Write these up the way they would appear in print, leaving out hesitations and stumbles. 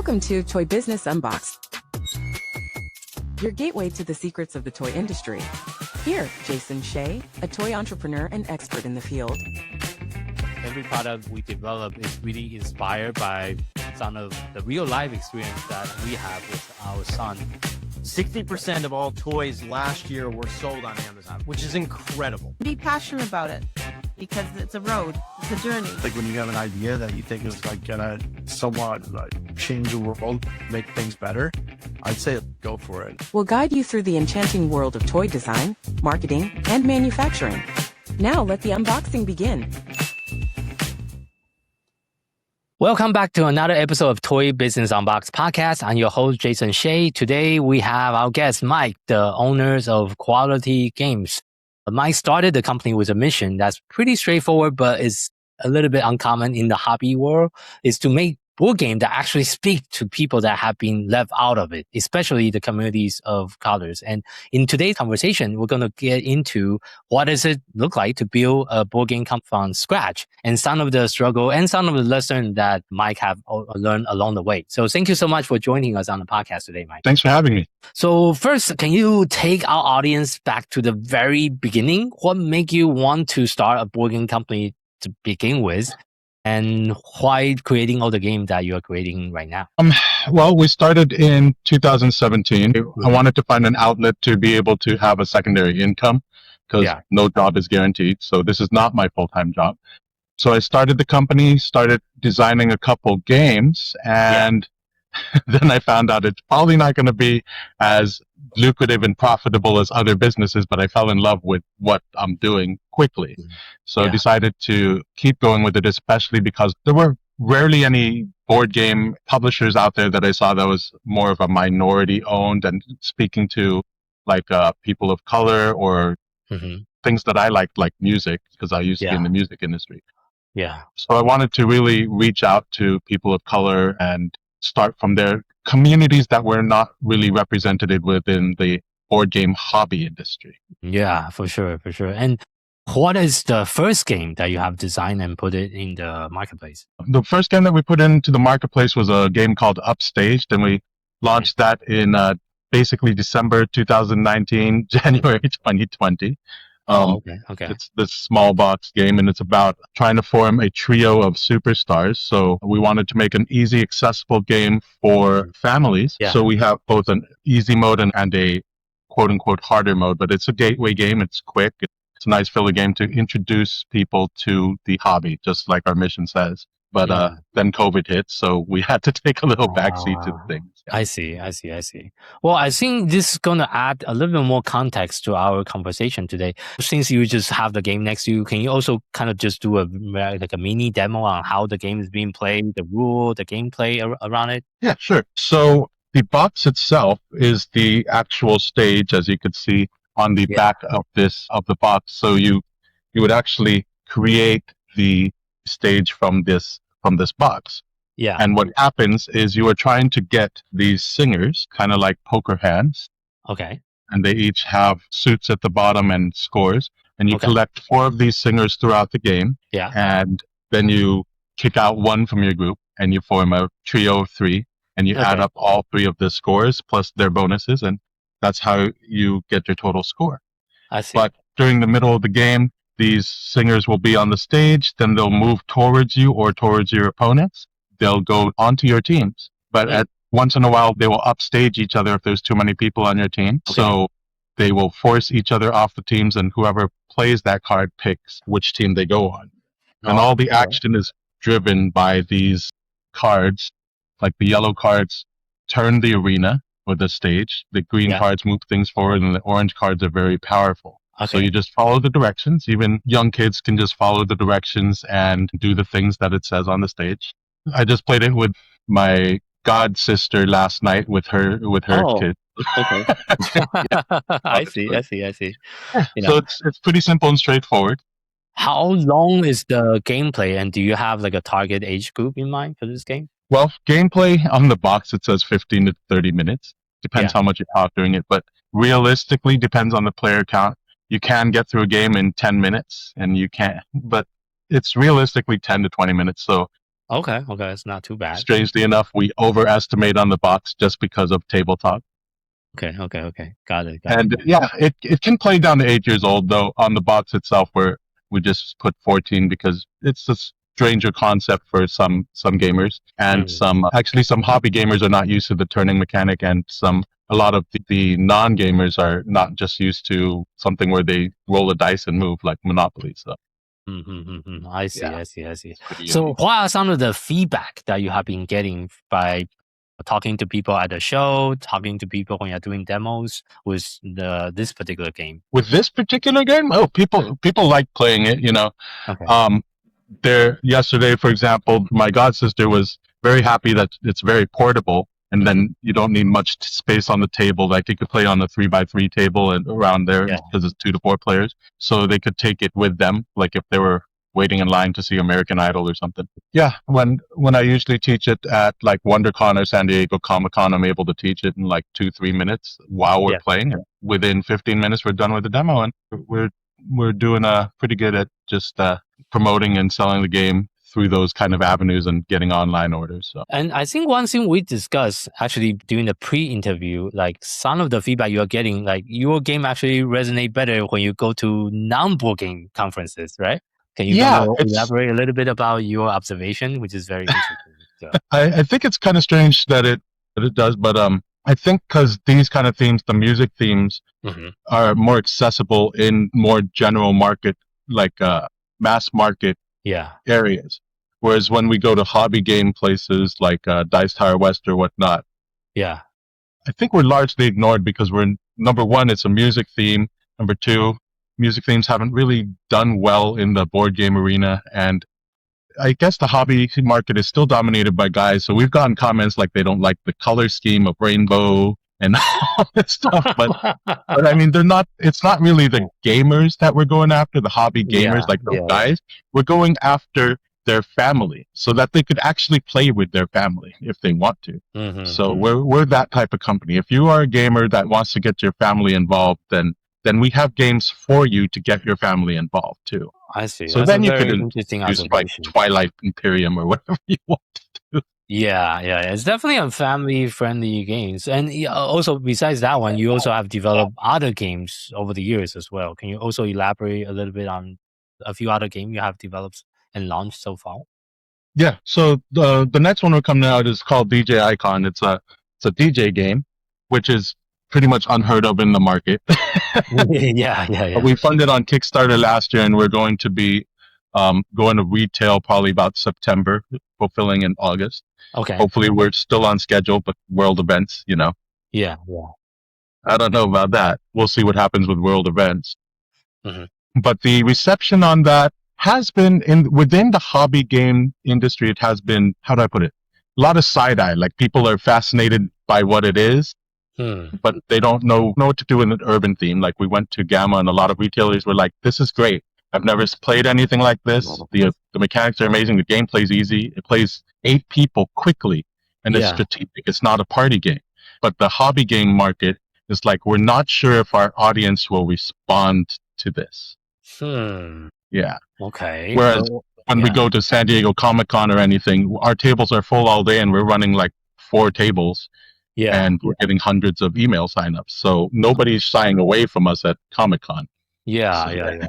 Welcome to Toy Business Unboxed, your gateway to the secrets of the toy industry. Here, Jason Hsieh, a toy entrepreneur and expert in the field. Every product we develop is really inspired by some of the real life experience that we have with our son. 60% of all toys last year were sold on Amazon, which is incredible. Be passionate about it because it's a road, it's a journey. Like when you have an idea that you think is like gonna somewhat like change the world, make things better, I'd say go for it. We'll guide you through the enchanting world of toy design, marketing, and manufacturing. Now let the unboxing begin. Welcome back to another episode of Toy Business Unboxed podcast. I'm your host, Jason Hsieh. Today we have our guest, Mike, the owners of Koalatie Games. Mike started the company with a mission that's pretty straightforward, but is a little bit uncommon in the hobby world, is to make board games that actually speak to people that have been left out of it, especially the communities of colors. And in today's conversation, we're going to get into what does it look like to build a board game from scratch and some of the struggle and some of the lessons that Mike have learned along the way. So thank you so much for joining us on the podcast today, Mike. Thanks for having me. So first, can you take our audience back to the very beginning? What made you want to start a board game company to begin with? And why creating all the games that you are creating right now? Well, we started in 2017. I wanted to find an outlet to be able to have a secondary income because no job is guaranteed. So this is not my full-time job. So I started the company, started designing a couple games, and then I found out it's probably not going to be as lucrative and profitable as other businesses, but I fell in love with what I'm doing quickly. So I decided to keep going with it, especially because there were rarely any board game publishers out there that I saw that was more of a minority owned and speaking to like people of color or things that I liked, like music, because I used to be in the music industry. So I wanted to really reach out to people of color and start from their communities that were not really represented within the board game hobby industry. Yeah, for sure. And what is the first game that you have designed and put it in the marketplace? The first game that we put into the marketplace was a game called Upstaged, and we launched that in basically December 2019, January 2020. Okay. It's this small box game, and it's about trying to form a trio of superstars. So we wanted to make an easy, accessible game for families. So we have both an easy mode and a quote-unquote harder mode, but it's a gateway game. It's quick. It's a nice filler game to introduce people to the hobby, just like our mission says. But then COVID hit, so we had to take a little backseat to things. I see. Well, I think this is going to add a little bit more context to our conversation today. Since you just have the game next to you, can you also kind of just do a mini demo on how the game is being played, the rule, the gameplay around it? Yeah, sure. So the box itself is the actual stage, as you could see on the back of the box. So you would actually create the stage from this box. And what happens is you are trying to get these singers, kind of like poker hands. And they each have suits at the bottom and scores. And you collect 4 of these singers throughout the game. And then you kick out one from your group and you form a trio of 3. And you add up all 3 of the scores plus their bonuses. And that's how you get your total score. I see. But during the middle of the game, these singers will be on the stage, then they'll move towards you or towards your opponents. They'll go onto your teams. But once in a while, they will upstage each other if there's too many people on your team. So they will force each other off the teams, and whoever plays that card picks which team they go on. And all the action is driven by these cards. Like the yellow cards turn the arena or the stage. The green cards move things forward, and the orange cards are very powerful. So you just follow the directions. Even young kids can just follow the directions and do the things that it says on the stage. I just played it with my god sister last night with her kid. I see. So it's pretty simple and straightforward. How long is the gameplay, and do you have like a target age group in mind for this game? Well, gameplay on the box, it says 15 to 30 minutes. Depends how much you talk during it, but realistically depends on the player count. You can get through a game in 10 minutes, and you can't, but it's realistically 10 to 20 minutes. So Okay, it's not too bad. Strangely enough, we overestimate on the box just because of tabletop. Okay. Got it. And yeah, it can play down to 8 years old, though on the box itself where we just put 14 because it's a stranger concept for some gamers, and some hobby gamers are not used to the turning mechanic, and a lot of the non-gamers are not just used to something where they roll a dice and move like Monopoly. So I see. yeah, I see. pretty So unique. what are some of the feedback that you have been getting by talking to people at the show, talking to people when you're doing demos with this particular game? With this particular game, people like playing it, you know. Okay. Yesterday, for example, my god sister was very happy that it's very portable, and then you don't need much space on the table. Like you could play on a 3x3 table and around there because it's 2 to 4 players, so they could take it with them, like if they were waiting in line to see American Idol or something. Yeah, when I usually teach it at like WonderCon or San Diego Comic-Con, I'm able to teach it in like 2-3 minutes while we're playing. And within 15 minutes, we're done with the demo, and we're doing pretty good at just promoting and selling the game through those kind of avenues and getting online orders. So. And I think one thing we discussed actually during the pre-interview, like some of the feedback you're getting, like your game actually resonate better when you go to non-board game conferences, right? Can you elaborate a little bit about your observation, which is very interesting? So. I think it's kind of strange that it does, but I think because these kind of themes, the music themes, are more accessible in more general market, like mass market areas. Whereas when we go to hobby game places like Dice Tower West or whatnot, I think we're largely ignored because number one, it's a music theme. Number two, music themes haven't really done well in the board game arena, and I guess the hobby market is still dominated by guys. So we've gotten comments like they don't like the color scheme of rainbow and all this stuff. But I mean, it's not really the gamers that we're going after, the hobby gamers, like those guys. We're going after their family so that they could actually play with their family if they want to. So we're that type of company. If you are a gamer that wants to get your family involved, then we have games for you to get your family involved too. I see. So then you could use like Twilight Imperium or whatever you want to do. Yeah. It's definitely a family-friendly games. And also, besides that one, you also have developed other games over the years as well. Can you also elaborate a little bit on a few other games you have developed and launched so far? Yeah. So the next one we're coming out is called DJ Icon. It's a DJ game, which is pretty much unheard of in the market. Yeah. We funded on Kickstarter last year, and we're going to be going to retail probably about September, fulfilling in August. Okay. Hopefully we're still on schedule, but world events, you know. Yeah. I don't know about that. We'll see what happens with world events. But the reception on that has been within the hobby game industry. It has been, how do I put it? A lot of side eye. Like people are fascinated by what it is. But they don't know what to do in an urban theme. Like we went to Gamma, and a lot of retailers were like, "This is great. I've never played anything like this. The mechanics are amazing. The gameplay is easy. It plays 8 people quickly, and it's strategic. It's not a party game." But the hobby game market is like, we're not sure if our audience will respond to this. Yeah. Okay. Whereas when we go to San Diego Comic-Con or anything, our tables are full all day, and we're running like 4 tables. And we're getting hundreds of email signups. So nobody's shying away from us at Comic-Con. Yeah.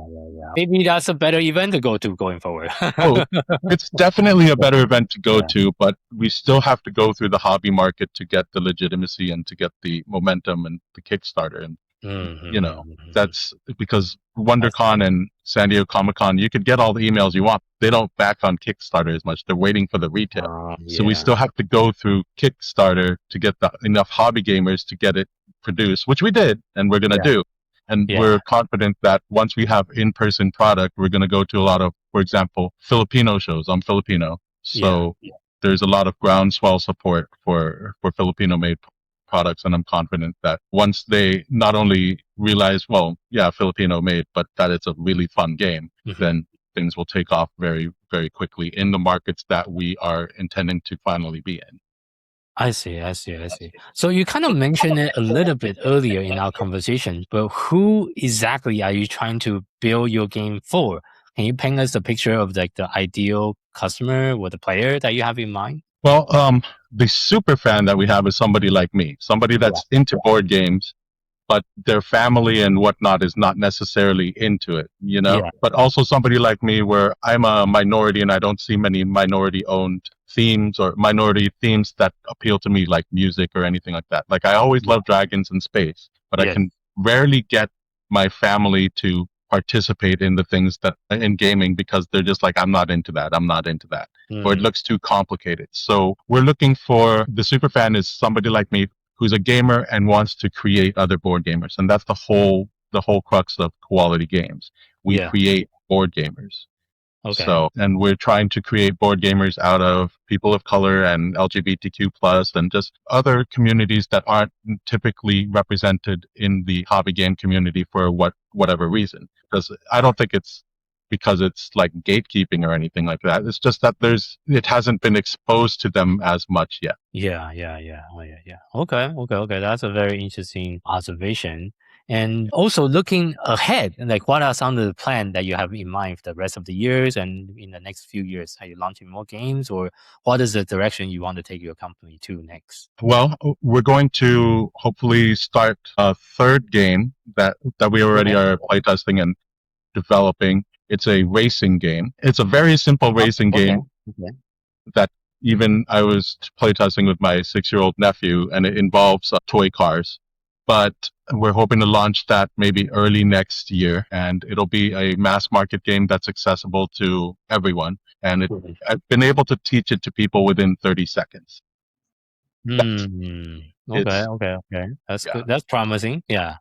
Maybe that's a better event to go to going forward. It's definitely a better event to go to, but we still have to go through the hobby market to get the legitimacy and to get the momentum and the Kickstarter. And, you know, that's because WonderCon and San Diego Comic-Con, you could get all the emails you want. They don't back on Kickstarter as much. They're waiting for the retail. So we still have to go through Kickstarter to get enough hobby gamers to get it produced, which we did, and we're going to do. And we're confident that once we have in-person product, we're going to go to a lot of, for example, Filipino shows. I'm Filipino. So there's a lot of groundswell support for Filipino-made products, and I'm confident that once they not only realize, Filipino made, but that it's a really fun game, then things will take off very, very quickly in the markets that we are intending to finally be in. I see. So you kind of mentioned it a little bit earlier in our conversation, but who exactly are you trying to build your game for? Can you paint us a picture of like the ideal customer or the player that you have in mind? Well, the super fan that we have is somebody like me, somebody that's into board games, but their family and whatnot is not necessarily into it, you know? Yeah. But also somebody like me where I'm a minority and I don't see many minority owned themes or minority themes that appeal to me, like music or anything like that. Like I always love dragons and space, but I can rarely get my family to participate in the things that in gaming because they're just like, I'm not into that. Or it looks too complicated. So we're looking for the super fan is somebody like me who's a gamer and wants to create other board gamers. And that's the whole crux of Koalatie Games. We create board gamers. Okay. So, and we're trying to create board gamers out of people of color and LGBTQ plus and just other communities that aren't typically represented in the hobby game community for whatever reason. Because I don't think it's because it's like gatekeeping or anything like that. It's just that it hasn't been exposed to them as much yet. Yeah. Oh, yeah. Okay. That's a very interesting observation. And also looking ahead, like what are some of the plans that you have in mind for the rest of the years and in the next few years? Are you launching more games, or what is the direction you want to take your company to next? Well, we're going to hopefully start a third game that we already are playtesting and developing. It's a racing game. It's a very simple racing game that even I was playtesting with my 6-year-old nephew, and it involves toy cars. But we're hoping to launch that maybe early next year, and it'll be a mass market game that's accessible to everyone. And I've been able to teach it to people within 30 seconds. Okay. That's good. That's promising. Yeah.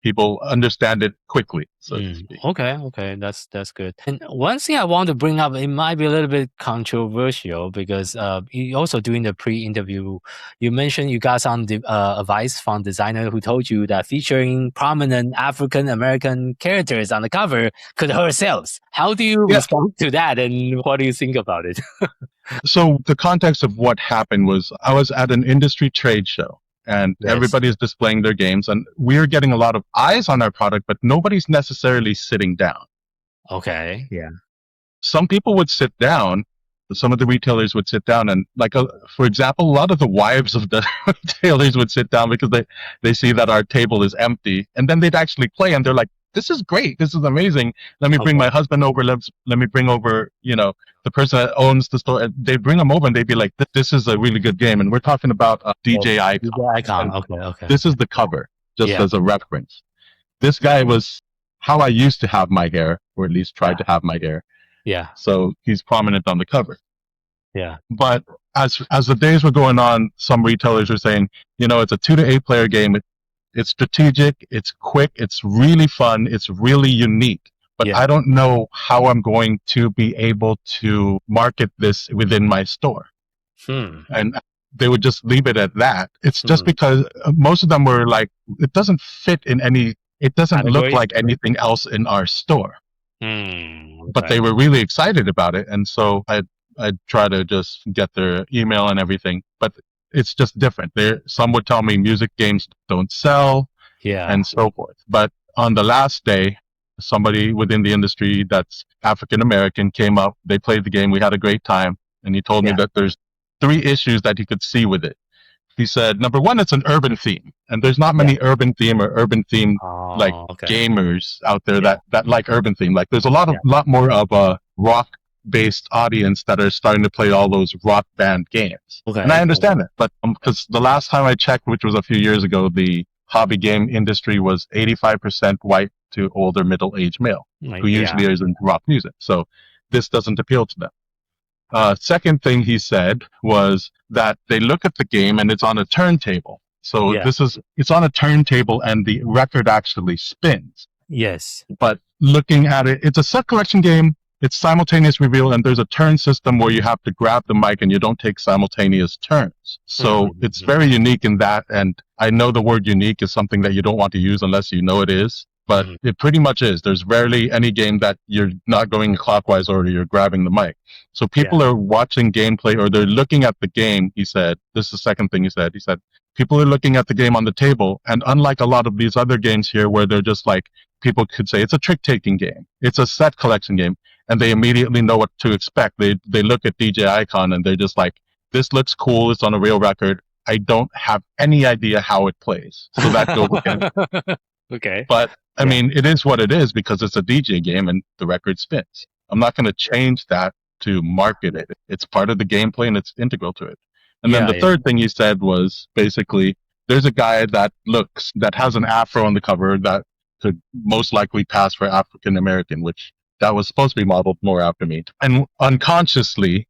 People understand it quickly, so to speak. Okay, that's good. And one thing I want to bring up, it might be a little bit controversial because you also during the pre-interview, you mentioned you got some advice from designer who told you that featuring prominent African American characters on the cover could hurt sales. How do you respond to that, and what do you think about it? So the context of what happened was I was at an industry trade show. And everybody is displaying their games, and we're getting a lot of eyes on our product, but nobody's necessarily sitting down. Okay. Yeah. Some people would sit down. Some of the retailers would sit down, and for example, a lot of the wives of the retailers would sit down because they see that our table is empty, and then they'd actually play, and they're like, "This is great. This is amazing. Let me bring my husband over. Let me bring over, the person that owns the store." They bring them over and they'd be like, "This is a really good game." And we're talking about DJ Icon. DJ Icon. Okay. This is the cover, just as a reference. This guy was how I used to have my hair, or at least tried to have my hair. Yeah. So he's prominent on the cover. Yeah. But as the days were going on, some retailers were saying, it's a 2 to 8 player game. It's strategic, it's quick, it's really fun, it's really unique. But I don't know how I'm going to be able to market this within my store. And they would just leave it at that. It's just because most of them were like, it doesn't fit in it doesn't look like anything else in our store. But they were really excited about it. And so I'd try to just get their email and everything. But it's just different. Some would tell me music games don't sell, and so forth. But on the last day, somebody within the industry that's African American came up. They played the game. We had a great time, and he told me that there's 3 issues that he could see with it. He said, number one, it's an urban theme, and there's not many urban theme gamers out there that like urban theme. Like there's a lot more of a rock-based audience that are starting to play all those rock band games. And I understand that, but because the last time I checked, which was a few years ago, the hobby game industry was 85% white to older middle-aged male, who usually is into rock music. So this doesn't appeal to them. Second thing he said was that they look at the game and it's on a turntable. So it's on a turntable and the record actually spins. Yes. But looking at it, it's a set collection game. It's simultaneous reveal, and there's a turn system where you have to grab the mic and you don't take simultaneous turns. So it's very unique in that. And I know the word unique is something that you don't want to use unless you know it is. But it pretty much is. There's rarely any game that you're not going clockwise or you're grabbing the mic. So people are watching gameplay or they're looking at the game, he said. This is the second thing he said. He said, people are looking at the game on the table. And unlike a lot of these other games here where they're just like people could say it's a trick-taking game. It's a set collection game. And they immediately know what to expect. They look at DJ Icon and they're just like, this looks cool. It's on a real record. I don't have any idea how it plays. So that goes again. Okay. But I mean, it is what it is because it's a DJ game and the record spins. I'm not going to change that to market it. It's part of the gameplay and it's integral to it. And then the third thing you said was basically there's a guy that has an afro on the cover that could most likely pass for African American, which that was supposed to be modeled more after me. And unconsciously,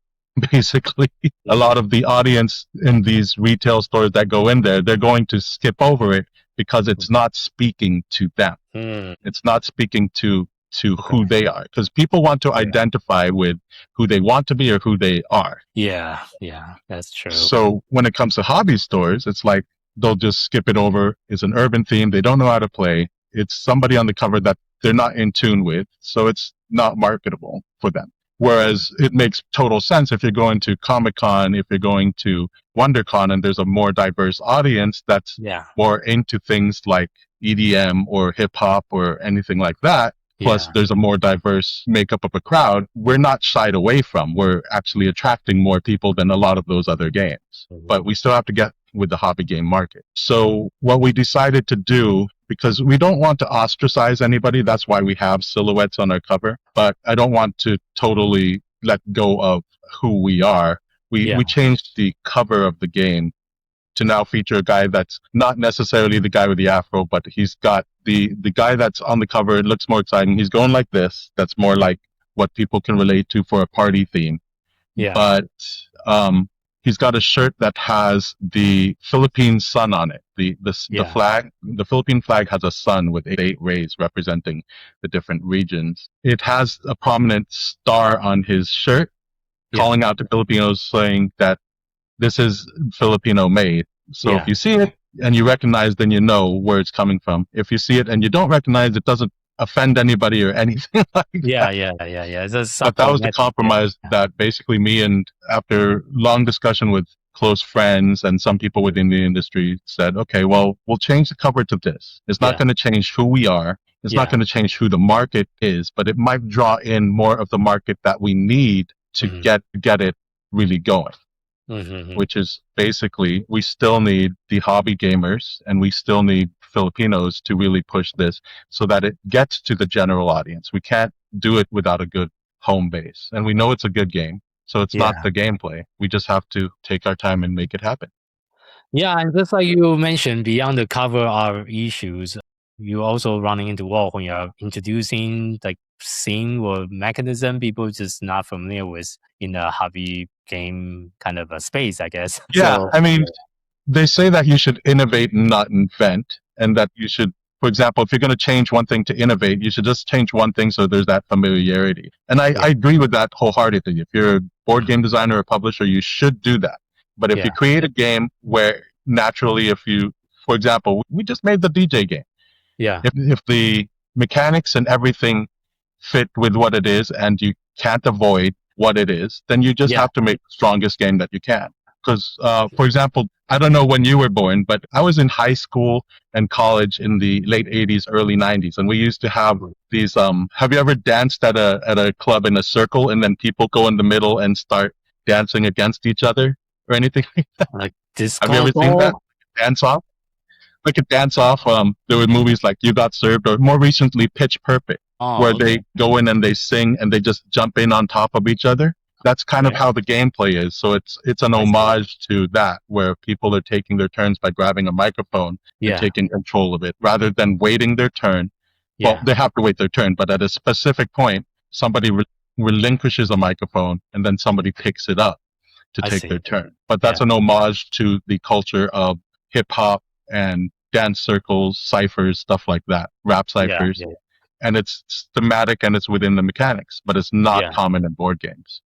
basically, a lot of the audience in these retail stores that go in there, they're going to skip over it because it's not speaking to them. It's not speaking to who they are. Because people want to identify with who they want to be or who they are. Yeah, that's true. So when it comes to hobby stores, it's like they'll just skip it over. It's an urban theme. They don't know how to play. It's somebody on the cover that they're not in tune with. So it's not marketable for them. Whereas it makes total sense if you're going to Comic-Con, if you're going to WonderCon, and there's a more diverse audience that's more into things like EDM or hip hop or anything like that. Plus, there's a more diverse makeup of a crowd. We're not shied away from. We're actually attracting more people than a lot of those other games. But we still have to get with the hobby game market. So what we decided to do, because we don't want to ostracize anybody, that's why we have silhouettes on our cover, but I don't want to totally let go of who we are. We changed the cover of the game to now feature a guy that's not necessarily the guy with the afro, but he's got the guy that's on the cover. It looks more exciting. He's going like this. That's more like what people can relate to for a party theme. Yeah. But he's got a shirt that has the Philippine sun on it. The flag, the Philippine flag has a sun with 8 rays representing the different regions. It has a prominent star on his shirt, calling out to Filipinos, saying that this is Filipino made. So if you see it and you recognize, then you know where it's coming from. If you see it and you don't recognize, it doesn't offend anybody or anything like that. Yeah. But that was the compromise that basically me and after long discussion with close friends and some people within the industry said, okay, well, we'll change the cover to this. It's not going to change who we are. It's not going to change who the market is, but it might draw in more of the market that we need to get it really going. Which is basically, we still need the hobby gamers and we still need Filipinos to really push this so that it gets to the general audience. We can't do it without a good home base. And we know it's a good game, so it's not the gameplay. We just have to take our time and make it happen. Yeah, and just like you mentioned, beyond the cover art issues, you also running into wall when you're introducing like scene or mechanism people just not familiar with in a hobby game kind of a space, I guess. Yeah, so, I mean, they say that you should innovate and not invent, and that you should, for example, if you're going to change one thing to innovate, you should just change one thing so there's that familiarity. And I agree with that wholeheartedly. If you're a board game designer or publisher, you should do that. But if you create a game where naturally, for example, we just made the DJ game. Yeah. If the mechanics and everything fit with what it is and you can't avoid what it is, then you just have to make the strongest game that you can. Because, for example, I don't know when you were born, but I was in high school and college in the late 80s, early 90s. And we used to have these, have you ever danced at a club in a circle and then people go in the middle and start dancing against each other or anything like that? Like this. Have you ever seen that? Dance off? Like a dance off. There were movies like You Got Served, or more recently Pitch Perfect, where they go in and they sing and they just jump in on top of each other. That's kind of how the gameplay is. So it's an homage to that, where people are taking their turns by grabbing a microphone and taking control of it, rather than waiting their turn. Well, they have to wait their turn, but at a specific point, somebody relinquishes a microphone and then somebody picks it up to take their turn. But that's an homage to the culture of hip hop and dance circles, ciphers, stuff like that, rap ciphers. And it's thematic and it's within the mechanics, but it's not common in board games.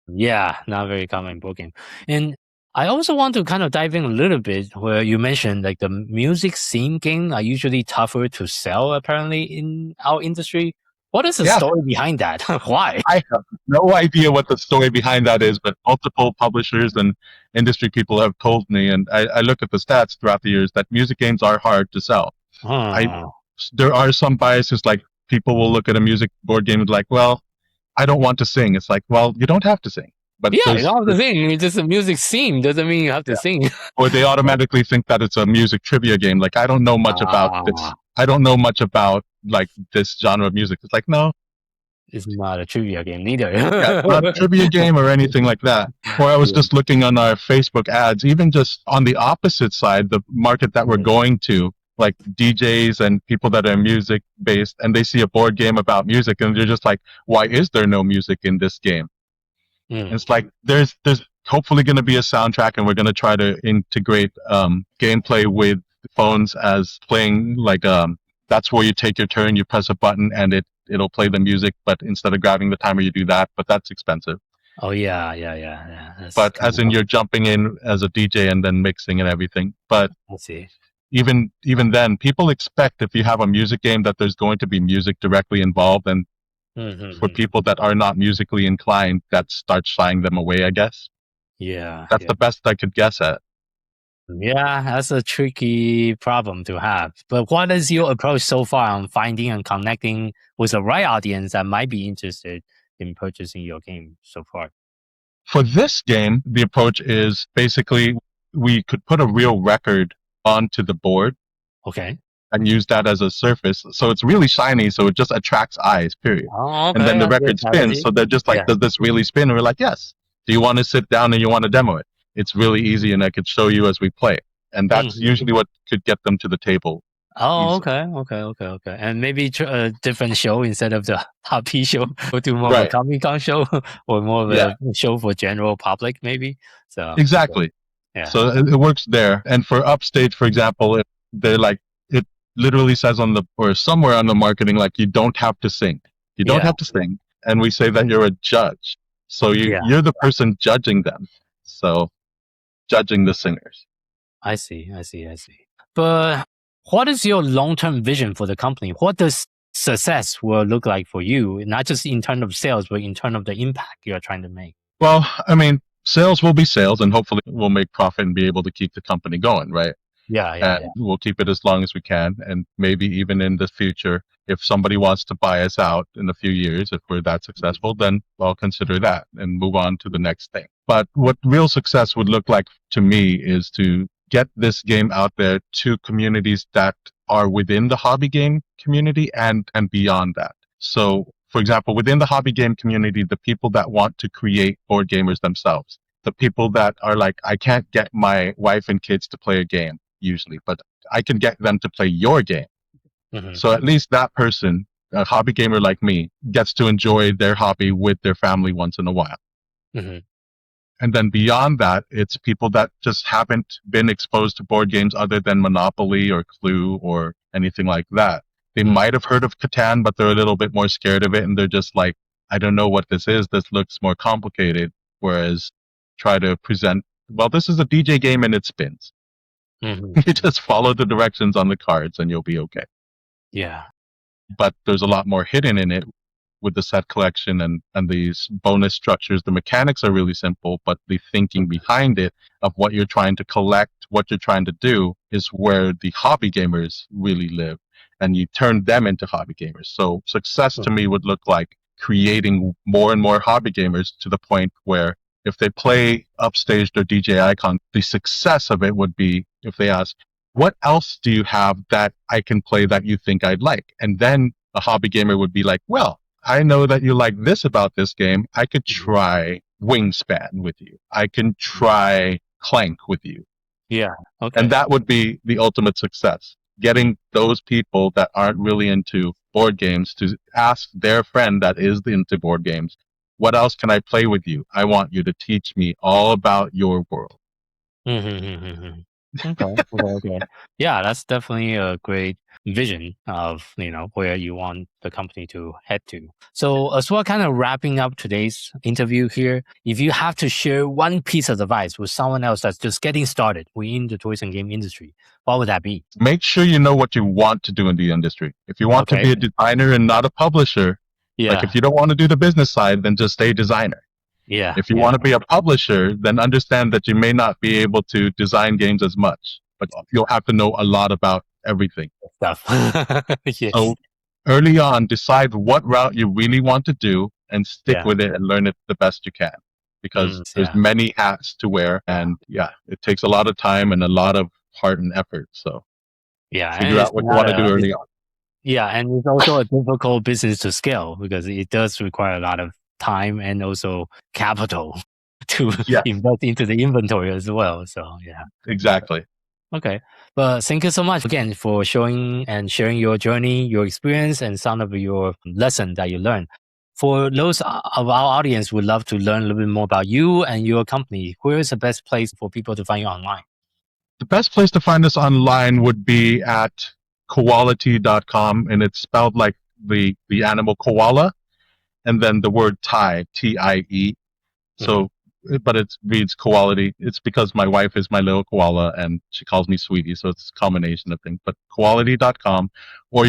Yeah, not very common in board game. And I also want to kind of dive in a little bit where you mentioned like the music scene game are usually tougher to sell apparently in our industry. What is the story behind that? Why? I have no idea what the story behind that is, but multiple publishers and industry people have told me, and I look at the stats throughout the years, that music games are hard to sell. there are some biases, like people will look at a music board game and like, well, I don't want to sing. It's like, well, you don't have to sing. But Yeah, you don't have to sing. It's just a music theme. Doesn't mean you have to sing. or they automatically think that it's a music trivia game. Like, I don't know much about this. I don't know much about like this genre of music. It's like, no, it's not a trivia game neither. yeah, it's not a trivia game or anything like that. Or I was just looking on our Facebook ads, even just on the opposite side, the market that we're going to, like DJs and people that are music based, and they see a board game about music and they're just like, why is there no music in this game? It's like there's hopefully going to be a soundtrack, and we're going to try to integrate gameplay with phones as playing like that's where you take your turn, you press a button and it'll play the music, but instead of grabbing the timer you do that, but that's expensive. Oh yeah. But as in you're jumping in as a DJ and then mixing and everything. But I see. Even then, people expect if you have a music game that there's going to be music directly involved, and for people that are not musically inclined, that starts shying them away, I guess. Yeah. That's the best I could guess at. Yeah, that's a tricky problem to have. But what is your approach so far on finding and connecting with the right audience that might be interested in purchasing your game so far? For this game, the approach is basically we could put a real record onto the board. Okay. And use that as a surface. So it's really shiny, so it just attracts eyes, period. Oh, okay. And then the record spins, so they're just like, does this really spin? And we're like, yes. Do you want to sit down and you want to demo it? It's really easy, and I could show you as we play. And that's usually what could get them to the table. Oh, okay. And maybe a different show instead of the hobby show. We'll do more of a Comic-Con show or more of a show for general public, maybe. So exactly. Yeah. So it works there. And for Upstaged, for example, if they're like, it literally says on the, or somewhere on the marketing, like, you don't have to sing. You don't have to sing. And we say that you're a judge. So you're the person judging them. So judging the singers. I see. But what is your long-term vision for the company? What does success will look like for you? Not just in terms of sales, but in terms of the impact you're trying to make. Well, I mean, sales will be sales, and hopefully we'll make profit and be able to keep the company going, right? Yeah. We'll keep it as long as we can, and maybe even in the future, if somebody wants to buy us out in a few years, if we're that successful, then I'll consider that and move on to the next thing. But what real success would look like to me is to get this game out there to communities that are within the hobby game community and beyond that. So, for example, within the hobby game community, the people that want to create board gamers themselves, the people that are like, I can't get my wife and kids to play a game usually, but I can get them to play your game. So at least that person, a hobby gamer like me, gets to enjoy their hobby with their family once in a while. And then beyond that, it's people that just haven't been exposed to board games other than Monopoly or Clue or anything like that. They might have heard of Catan, but they're a little bit more scared of it, and they're just like, I don't know what this is. This looks more complicated. Whereas try to present, well, this is a DJ game and it spins. You just follow the directions on the cards and you'll be okay. Yeah. But there's a lot more hidden in it with the set collection and these bonus structures. The mechanics are really simple, but the thinking behind it of what you're trying to collect, what you're trying to do is where the hobby gamers really live, and you turn them into hobby gamers. So success to me would look like creating more and more hobby gamers to the point where if they play Upstaged or DJ Icon, the success of it would be if they ask, what else do you have that I can play that you think I'd like? And then a hobby gamer would be like, well, I know that you like this about this game. I could try Wingspan with you. I can try Clank with you. Yeah. Okay. And that would be the ultimate success. Getting those people that aren't really into board games to ask their friend that is into board games, what else can I play with you? I want you to teach me all about your world. Okay. Yeah, that's definitely a great vision of, where you want the company to head to. So as we're kind of wrapping up today's interview here, if you have to share one piece of advice with someone else that's just getting started within the toys and game industry, what would that be? Make sure you know what you want to do in the industry. If you want to be a designer and not a publisher, like if you don't want to do the business side, then just stay designer. Yeah. If you want to be a publisher, then understand that you may not be able to design games as much, but you'll have to know a lot about everything. stuff. Yes. So early on, decide what route you really want to do and stick with it and learn it the best you can. Because there's many hats to wear, and it takes a lot of time and a lot of heart and effort. So figure out what you want to do early on. Yeah, and it's also a difficult business to scale because it does require a lot of time and also capital to invest into the inventory as well. So Exactly. Okay. But thank you so much again for showing and sharing your journey, your experience, and some of your lesson that you learned. For those of our audience who would love to learn a little bit more about you and your company, where is the best place for people to find you online? The best place to find us online would be at koalatie.com, and it's spelled like the animal koala, and then the word tie, T-I-E. So, but it reads Koalatie. It's because my wife is my little koala, and she calls me Sweetie, so it's a combination of things. But koalatie.com, or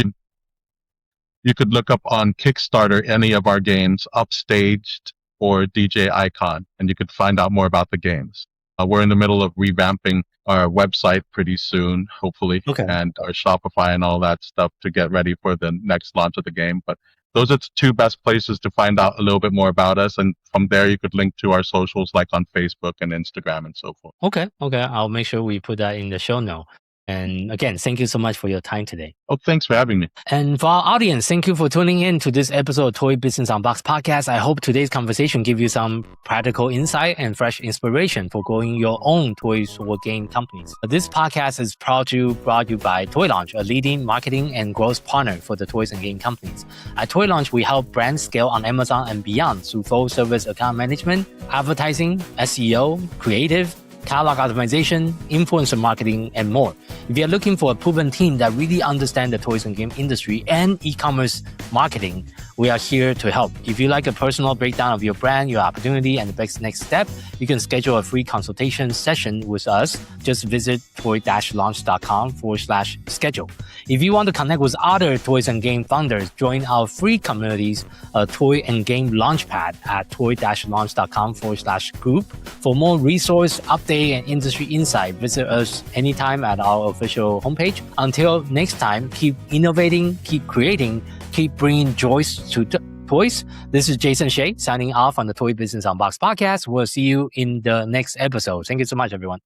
you could look up on Kickstarter any of our games, Upstaged or DJ Icon, and you could find out more about the games. We're in the middle of revamping our website pretty soon, hopefully, and our Shopify and all that stuff to get ready for the next launch of the game. But those are the two best places to find out a little bit more about us. And from there, you could link to our socials like on Facebook and Instagram and so forth. Okay. I'll make sure we put that in the show note. And again, thank you so much for your time today. Oh, thanks for having me. And for our audience, thank you for tuning in to this episode of Toy Business Unboxed podcast. I hope today's conversation gives you some practical insight and fresh inspiration for growing your own toys or game companies. This podcast is brought to you by Toy Launch, a leading marketing and growth partner for the toys and game companies. At Toy Launch, we help brands scale on Amazon and beyond through full service account management, advertising, SEO, creative, catalog optimization, influencer marketing, and more. If you're looking for a proven team that really understands the toys and game industry and e-commerce marketing, we are here to help. If you like a personal breakdown of your brand, your opportunity, and the best next step, you can schedule a free consultation session with us. Just visit toy-launch.com/schedule. If you want to connect with other toys and game founders, join our free communities, Toy and Game Launchpad at toy-launch.com/group. For more resource, update, and industry insight, visit us anytime at our official homepage. Until next time, keep innovating, keep creating, keep bringing joy to toys. This is Jason Hsieh signing off on the Toy Business Unboxed podcast. We'll see you in the next episode. Thank you so much, everyone.